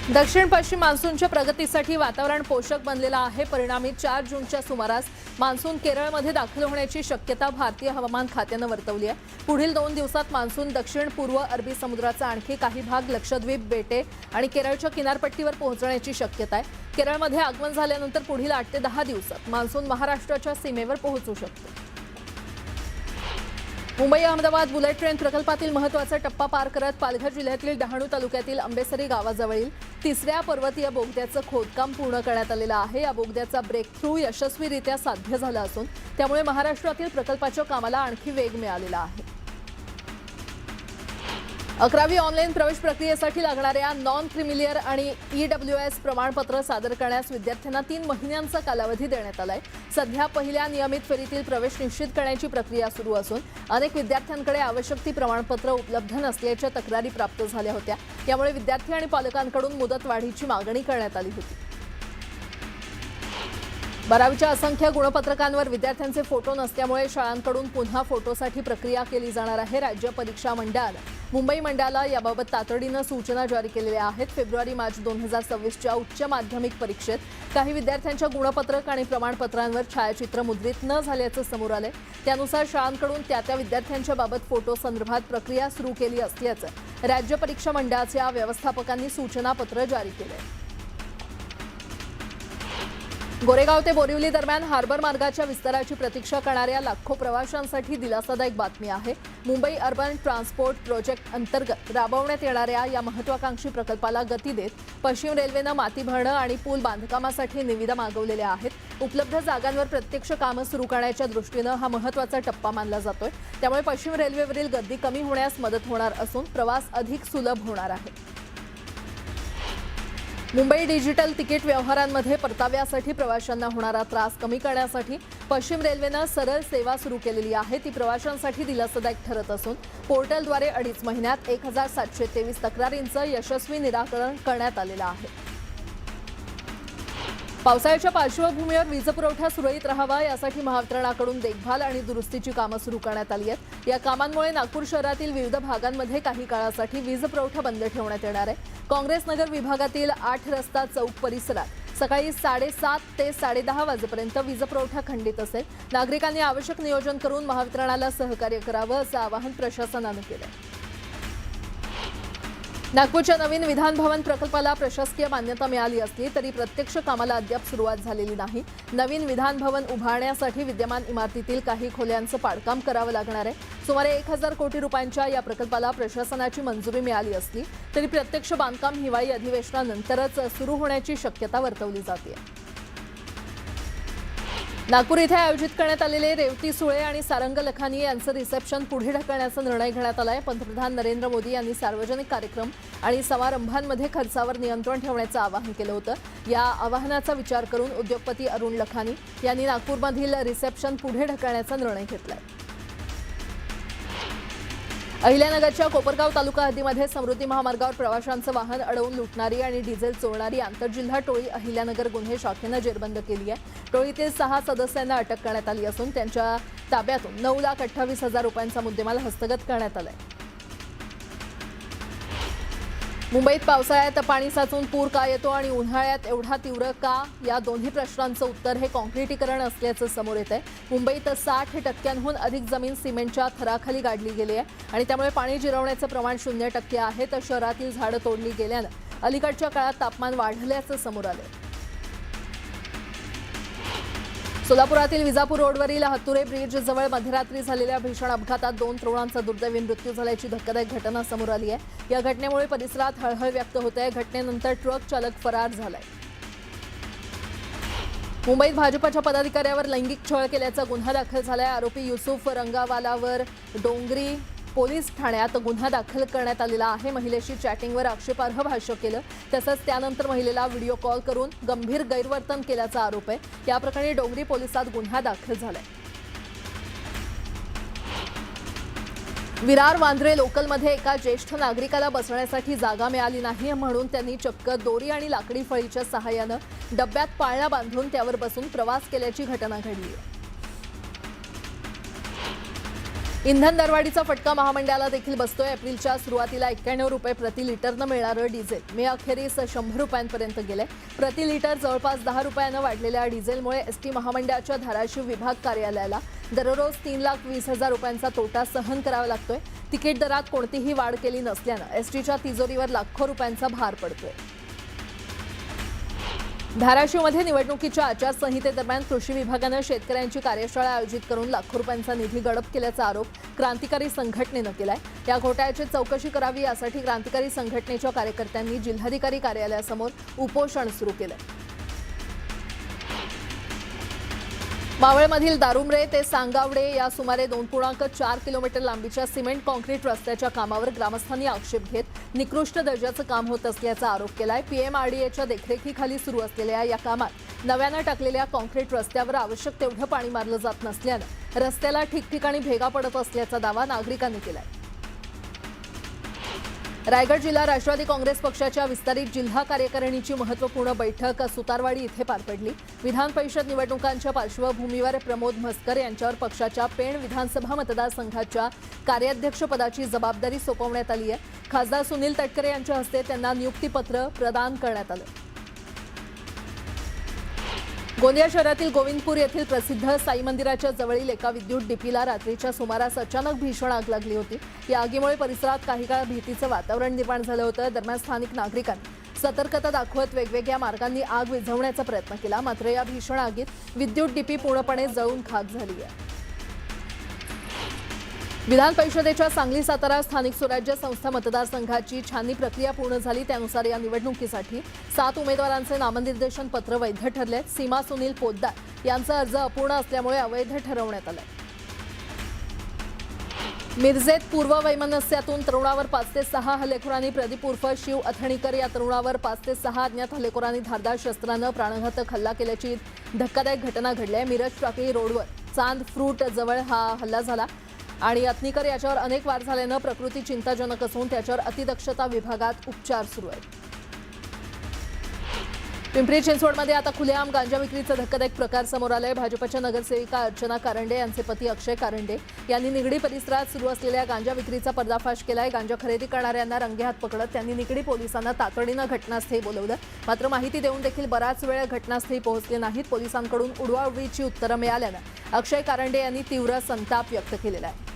दक्षिण पश्चिम मान्सूनच्या प्रगतीसाठी वातावरण पोषक बनलेलं आहे। परिणामी 4 जूनच्या सुमारास मान्सून केरळमध्ये दाखल होण्याची शक्यता भारतीय हवामान खात्यानं वर्तवली आहे। पुढील 2 दिवसात मान्सून दक्षिण पूर्व अरबी समुद्राचा आणखी काही भाग, लक्षद्वीप बेटे आणि केरळच्या किनारपट्टीवर पोहोचण्याची शक्यता आहे। केरळमध्ये आगमन झाल्यानंतर पुढील 8 ते 10 दिवसात मान्सून महाराष्ट्राच्या सीमेवर पोहोचू शकतो। मुंबई अहमदाबाद बुलेट ट्रेन प्रकल्पातील महत्त्वाचा टप्पा पार करत पालघर जिल्ह्यातील डहाणू तालुक्यातील आंबेसरी गावाजवळील 3ऱ्या पर्वतीय बोगद्याचं खोदकाम पूर्ण करण्यात आलेलं आहे। या बोगद्याचा ब्रेक थ्रू यशस्वीरित्या साध्य झाला असून त्यामुळे महाराष्ट्रातील प्रकल्पाच्या कामाला आणखी वेग मिळालेला आहे। 11वी ऑनलाईन प्रवेश प्रक्रियेसाठी लागणाऱ्या नॉन क्रिमिलियर आणि EWS प्रमाणपत्र सादर करण्यास विद्यार्थ्यांना 3 महिन्यांचा कालावधी देण्यात आलाय। सध्या पहिल्या नियमित फेरीतील प्रवेश निश्चित करण्याची प्रक्रिया सुरू असून अनेक विद्यार्थ्यांकडे आवश्यक ती प्रमाणपत्र उपलब्ध नसल्याच्या तक्रारी प्राप्त झाल्या होत्या। यामुळे विद्यार्थी आणि पालकांकडून मुदतवाढीची मागणी करण्यात आली होती। 12वीच्या असंख्य गुणपत्रकांवर विद्यार्थ्यांचे फोटो नसल्यामुळे शाळांकडून पुन्हा फोटोसाठी प्रक्रिया केली जाणार आहे। राज्य परीक्षा मंडळानं मुंबई मंडळाला याबाबत तातडीनं सूचना जारी केलेल्या आहेत। फेब्रुवारी-मार्च 2026च्या उच्च माध्यमिक परीक्षेत काही विद्यार्थ्यांच्या गुणपत्रक आणि प्रमाणपत्रांवर छायाचित्र मुद्रित न झाल्याचं समोर आलंय। त्यानुसार शाळांकडून त्या विद्यार्थ्यांच्या बाबत फोटो संदर्भात प्रक्रिया सुरू केली असल्याचं राज्य परीक्षा मंडळाच्या व्यवस्थापकांनी सूचनापत्र जारी केलंय। गोरेगाव ते बोरिवली दरम्यान हार्बर मार्गाच्या विस्ताराची प्रतीक्षा करणाऱ्या लाखो प्रवाशांसाठी दिलासादायक बातमी आहे। मुंबई अर्बन ट्रान्सपोर्ट प्रोजेक्ट अंतर्गत राबवण्यात येणाऱ्या या महत्त्वाकांक्षी प्रकल्पाला गती देत पश्चिम रेल्वेनं माती भरणं आणि पूल बांधकामासाठी निविदा मागवलेल्या आहेत। उपलब्ध जागांवर प्रत्यक्ष कामं सुरू करण्याच्या दृष्टीनं हा महत्त्वाचा टप्पा मानला जातोय। त्यामुळे पश्चिम रेल्वेवरील गर्दी कमी होण्यास मदत होणार असून प्रवास अधिक सुलभ होणार आहे। मुंबई डिजिटल तिकीट व्यवहारांमध्ये परताव्यासाठी प्रवाशांना होणारा त्रास कमी करण्यासाठी पश्चिम रेल्वेनं सरळ सेवा सुरू केलेली आहे। ती प्रवाशांसाठी दिलासादायक ठरत असून पोर्टलद्वारे 2.5 महिन्यात 1723 तक्रारींचं यशस्वी निराकरण करण्यात आलेलं आहे। पावसाळ्याच्या पार्श्वभूमीवर वीजपुरवठा सुरळीत राहावा यासाठी महावितरणाकडून देखभाल आणि दुरुस्तीची कामं सुरू करण्यात आली आहेत। या कामांमुळे नागपूर शहरातील विविध भागांमध्ये काही काळासाठी वीजपुरवठा बंद ठेवण्यात येणार आहे। काँग्रेस नगर विभागातील 8 रस्ता चौक परिसरात सकाळी 7:30 ते 10:30 वाजेपर्यंत वीजपुरवठा खंडित असेल। नागरिकांनी आवश्यक नियोजन करून महावितरणाला सहकार्य करावं असं आवाहन प्रशासनानं केलं आहे। नागपूरच्या नवीन विधान भवन प्रकल्पाला प्रशासकीय मान्यता मिळाली असली तरी प्रत्यक्ष कामाला अद्याप सुरुवात झालेली नाही। नवीन विधान भवन उभारण्यासाठी विद्यमान इमारतीतील काही खोल्यांचं पाडकाम करावं लागणार आहे। सुमारे 1000 कोटी रुपयांच्या या प्रकल्पाला प्रशासनाची मंजुरी मिळाली असली तरी प्रत्यक्ष बांधकाम हिवाळी अधिवेशनानंतरच सुरू होण्याची शक्यता वर्तवली जाते। नागपूर इथे आयोजित करण्यात आलेले रेवती सुळे आणि सारंग लखानी यांचं रिसेप्शन पुढे ढकलण्याचा निर्णय घेण्यात आलाय। पंतप्रधान नरेंद्र मोदी यांनी सार्वजनिक कार्यक्रम आणि समारंभांमध्ये खर्चावर नियंत्रण ठेवण्याचं आवाहन केलं होतं। या आवाहनाचा विचार करून उद्योगपती अरुण लखानी यांनी नागपूरमधील रिसेप्शन पुढे ढकलण्याचा निर्णय घेतलाय। अहिल्यानगरच्या कोपरगाव तालुका हद्दीमध्ये समृद्धी महामार्गावर प्रवाशांचं वाहन अडवून लुटणारी आणि डिझेल चोरणारी आंतरजिल्हा टोळी अहिल्यानगर गुन्हे शाखेनं जेरबंद केली आहे। टोळीतील 6 सदस्यांना अटक करण्यात आली असून त्यांच्या ताब्यातून 9,28,000 रुपयांचा मुद्देमाल हस्तगत करण्यात आलाय। मुंबईत पावसाळ्यात पाणी साचून पूर का येतो आणि उन्हाळ्यात एवढा तीव्र का, या दोन्ही प्रश्नांचं उत्तर हे काँक्रिटीकरण असल्याचं समोर येत आहे। मुंबईत 60% अधिक जमीन सिमेंटच्या थराखाली गाडली गेली आहे आणि त्यामुळे पाणी जिरवण्याचं प्रमाण 0% आहे। तर शहरातील झाडं तोडली गेल्यानं अलीकडच्या काळात तापमान वाढल्याचं समोर आलंय। सोलापुरातील विजापूर रोडवरील हत्तुरे ब्रिज जवळ मध्यरात्री झालेल्या भीषण अपघातात 2 तरुणांचा दुर्दैवी मृत्यू झाल्याची धक्कादायक घटना समोर आली आहे। या घटनेमुळे परिसरात हळहळ व्यक्त होत आहे। घटनेनंतर ट्रक चालक फरार झालाय। मुंबईत भाजपच्या पदाधिकाऱ्यावर लैंगिक छळ केल्याचा गुन्हा दाखल झालाय। आरोपी युसुफ रंगावालावर डोंगरी पोलीस ठाण्यात गुन्हा दाखल करण्यात आलेला आहे। महिलेशी चॅटिंगवर आक्षेपार्ह भाष्य केलं तसंच त्यानंतर महिलेला व्हिडिओ कॉल करून गंभीर गैरवर्तन केल्याचा आरोप आहे। या प्रकरणी डोंगरी पोलिसात गुन्हा दाखल झालाय। विरार वांद्रे लोकलमध्ये एका ज्येष्ठ नागरिकाला बसण्यासाठी जागा मिळाली नाही म्हणून त्यांनी चक्क दोरी आणि लाकडी फळीच्या सहाय्यानं डब्यात पाळणा बांधून त्यावर बसून प्रवास केल्याची घटना घडली आहे। इंधन दरवाढीचा फटका महामंडळाला देखील बसतोय। एप्रिलच्या सुरुवातीला 91 रुपये प्रति लिटरनं मिळणारं डिझेल मे अखेरीस 100 रुपयांपर्यंत गेले। प्रति लिटर जवळपास 10 रुपयानं वाढलेल्या डिझेलमुळे एसटी महामंडळाच्या धाराशिव विभाग कार्यालयाला दररोज 3,20,000 रुपयांचा तोटा सहन करावा लागतोय। तिकीट दरात कोणतीही वाढ केली नसल्यानं एसटीच्या तिजोरीवर लाखो रुपयांचा भार पडतोय। धाराशिवमध्ये निवडणुकीच्या आचारसंहितेदरम्यान कृषी विभागानं शेतकऱ्यांची कार्यशाळा आयोजित करून लाखो रुपयांचा निधी गडप केल्याचा आरोप क्रांतिकारी संघटनेनं केलाय। या घोटाळ्याची चौकशी करावी यासाठी क्रांतिकारी संघटनेच्या कार्यकर्त्यांनी जिल्हाधिकारी कार्यालयासमोर उपोषण सुरू केलंय। मावळमधील दारुमरे ते सांगावडे या सुमारे 2.4 किलोमीटर लांबीच्या सिमेंट कॉन्क्रीट रस्त्याच्या कामावर ग्रामस्थांनी आक्षेप घेत निकृष्ट दर्जाचं काम होत असल्याचा आरोप केलाय। पीएमआरडीएच्या देखरेखीखाली सुरू असलेल्या या कामात नव्यानं टाकलेल्या कॉन्क्रीट रस्त्यावर आवश्यक तेवढं पाणी मारलं जात नसल्यानं रस्त्याला ठिकठिकाणी भेगा पडत असल्याचा दावा नागरिकांनी केलाय। रायगड जिल्हा राष्ट्रवादी काँग्रेस पक्षाच्या विस्तारित जिल्हा कार्यकारिणीची महत्त्वपूर्ण बैठक सुतारवाडी इथे पार पडली। विधान परिषद निवडणुकांच्या पार्श्वभूमीवर प्रमोद म्हसकर यांच्यावर पक्षाच्या पेण विधानसभा मतदारसंघाच्या कार्याध्यक्षपदाची जबाबदारी सोपवण्यात आली आहे। खासदार सुनील तटकरे यांच्या हस्ते त्यांना नियुक्तीपत्र प्रदान करण्यात आलं। गोंदिया शहरातील गोविंदपूर येथील प्रसिद्ध साई मंदिराच्या जवळील एका विद्युत डीपीला रात्रीच्या सुमारास अचानक भीषण आग लागली होती। या आगीमुळे परिसरात काही काळ भीतीचं वातावरण निर्माण झालं होतं। दरम्यान स्थानिक नागरिकांनी सतर्कता दाखवत वेगवेगळ्या मार्गांनी आग विझवण्याचा प्रयत्न केला, मात्र या भीषण आगीत विद्युत डीपी पूर्णपणे जळून खाक झाली आहे। विधान परिषदेच्या सांगली सातारा स्थानिक स्वराज्य संस्था मतदारसंघाची छाननी प्रक्रिया पूर्ण झाली। त्यानुसार या निवडणुकीसाठी 7 उमेदवारांचे नामनिर्देशन पत्र वैध ठरले। सीमा सुनील पोद्दार यांचा अर्ज अपूर्ण असल्यामुळे अवैध ठरवण्यात आलाय। मिरजेत पूर्व वैमनस्यातून तरुणावर 5 ते 6 हल्लेखोरांनी प्रदीप उर्फ शिव अथणीकर या तरुणावर 5 ते 6 अज्ञात हल्लेखोरांनी धारदार शस्त्रानं प्राणघातक हल्ला केल्याची धक्कादायक घटना घडली आहे। मिरज टाकळी रोडवर चांद फ्रूट जवळ हा हल्ला झाला आणि अथणीकर याच्यावर अनेक वार झाल्यानं प्रकृती चिंताजनक असून त्याच्यावर अतिदक्षता विभागात उपचार सुरू आहेत। पिंपरी चिंचवडमध्ये आता खुलेआम गांजा विक्रीचा धक्कादायक प्रकार समोर आलाय। भाजपच्या नगरसेविका अर्चना कारंडे यांचे पती अक्षय कारंडे यांनी निगडी परिसरात सुरू असलेल्या गांजा विक्रीचा पर्दाफाश केलाय। गांजा खरेदी करणाऱ्यांना रंगेहात पकडत त्यांनी निगडी पोलिसांना तातडीनं घटनास्थळी बोलवलं, मात्र माहिती देऊन देखील बराच वेळ घटनास्थळी पोहोचले नाहीत। पोलिसांकडून उडवाउडवीची उत्तरं मिळाल्यानं अक्षय कारंडे यांनी तीव्र संताप व्यक्त केलेला आहे।